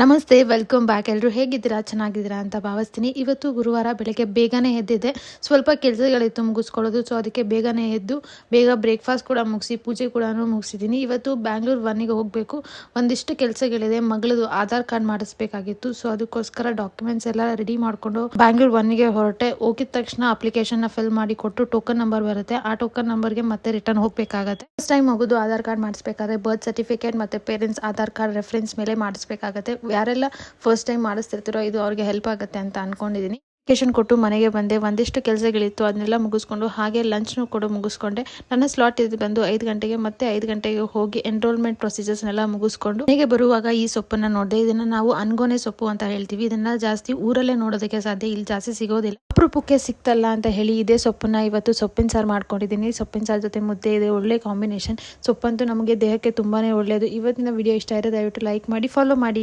ನಮಸ್ತೆ, welcome back. ಎಲ್ಲರೂ ಹೇಗಿದ್ದೀರಾ? ಚೆನ್ನಾಗಿದ್ದೀರಾ ಅಂತ ಭಾವಿಸ್ತೀನಿ. ಇವತ್ತು ಗುರುವಾರ ಬೆಳಗ್ಗೆ ಬೇಗನೆ ಎದ್ದಿದ್ದೆ. ಸ್ವಲ್ಪ ಕೆಲಸಗಳಿತ್ತು ಮುಗಿಸ್ಕೊಳ್ಳೋದು. ಸೊ ಅದಕ್ಕೆ ಬೇಗನೆ ಎದ್ದು ಬೇಗ ಬ್ರೇಕ್ಫಾಸ್ಟ್ ಕೂಡ ಮುಗಿಸಿ ಪೂಜೆ ಕೂಡ ಮುಗಿಸಿದ್ದೀನಿ. ಇವತ್ತು ಬ್ಯಾಂಗ್ಳೂರ್ 1ಗೆ ಹೋಗಬೇಕು. ಒಂದಿಷ್ಟು ಕೆಲಸಗಳಿದೆ. ಮಗಳದು ಆಧಾರ್ ಕಾರ್ಡ್ ಮಾಡಿಸ್ಬೇಕಾಗಿತ್ತು. ಸೊ ಅದಕ್ಕೋಸ್ಕರ ಡಾಕ್ಯುಮೆಂಟ್ಸ್ ಎಲ್ಲ ರೆಡಿ ಮಾಡಿಕೊಂಡು ಬ್ಯಾಂಗ್ಳೂರ್ 1ಗೆ ಹೊರಟೆ. ಹೋಗಿದ ತಕ್ಷಣ ಅಪ್ಲಿಕೇಶನ್ನ ಫಿಲ್ ಮಾಡಿ ಕೊಟ್ಟು ಟೋಕನ್ ನಂಬರ್ ಬರುತ್ತೆ. ಆ ಟೋಕನ್ ನಂಬರ್ಗೆ ಮತ್ತೆ ರಿಟರ್ನ್ ಹೋಗಬೇಕಾಗತ್ತೆ. ಫಸ್ಟ್ ಟೈಮ್ ಹೋಗೋದು ಆಧಾರ್ ಕಾರ್ಡ್ ಮಾಡಿಸ್ಬೇಕಾದ್ರೆ ಬರ್ತ್ ಸರ್ಟಿಫಿಕೇಟ್ ಮತ್ತೆ ಪೇರೆಂಟ್ಸ್ ಆಧಾರ್ ಕಾರ್ಡ್ ರೆಫರೆನ್ಸ್ ಮೇಲೆ ಮಾಡಿಸ್ಬೇಕಾಗತ್ತೆ. ಯಾರೆಲ್ಲ ಫಸ್ಟ್ ಟೈಮ್ ಮಾಡಿಸ್ತಿರ್ತೀರೋ ಇದು ಅವ್ರಿಗೆ ಹೆಲ್ಪ್ ಆಗುತ್ತೆ ಅಂತ ಅನ್ಕೊಂಡಿದ್ದೀನಿ. ಅಪ್ಲಿಕೇಶನ್ ಕೊಟ್ಟು ಮನೆಗೆ ಬಂದೆ. ಒಂದಿಷ್ಟು ಕೆಲಸಗಳಿತ್ತು, ಅದನ್ನೆಲ್ಲ ಮುಗಿಸ್ಕೊಂಡು ಹಾಗೆ ಲಂಚ್ನು ಕೂಡ ಮುಗಿಸ್ಕೊಂಡೆ. ನನ್ನ ಸ್ಲಾಟ್ ಇದು ಬಂದು 5 ಗಂಟೆಗೆ. ಮತ್ತೆ 5 ಗಂಟೆಗೆ ಹೋಗಿ ಎನ್ರೋಲ್ಮೆಂಟ್ ಪ್ರೊಸೀಜರ್ಸ್ನೆಲ್ಲ ಮುಗಿಸ್ಕೊಂಡು ಮನೆಗೆ ಬರುವಾಗ ಈ ಸೊಪ್ಪನ್ನ ನೋಡಿದೆ. ಇದನ್ನ ನಾವು ಅನ್ಗೋನೆ ಸೊಪ್ಪು ಅಂತ ಹೇಳ್ತೀವಿ. ಇದನ್ನ ಜಾಸ್ತಿ ಊರಲ್ಲೇ ನೋಡೋದಕ್ಕೆ ಸಾಧ್ಯ, ಇಲ್ಲಿ ಜಾಸ್ತಿ ಸಿಗೋದಿಲ್ಲ. ಅಪರೂಪಕ್ಕೆ ಸಿಕ್ತಲ್ಲ ಅಂತ ಹೇಳಿ ಇದೇ ಸೊಪ್ಪನ್ನ ಇವತ್ತು ಸೊಪ್ಪಿನ ಸಾರು ಮಾಡ್ಕೊಂಡಿದ್ದೀನಿ. ಸೊಪ್ಪಿನ ಸಾರು ಜೊತೆ ಮುದ್ದೆ ಇದೆ, ಒಳ್ಳೆ ಕಾಂಬಿನೇಷನ್. ಸೊಪ್ಪಂತೂ ನಮಗೆ ದೇಹಕ್ಕೆ ತುಂಬಾನೇ ಒಳ್ಳೆಯದು. ಇವತ್ತಿನ ವಿಡಿಯೋ ಇಷ್ಟ ಇರೋ ದಯವಿಟ್ಟು ಲೈಕ್ ಮಾಡಿ, ಫಾಲೋ ಮಾಡಿ.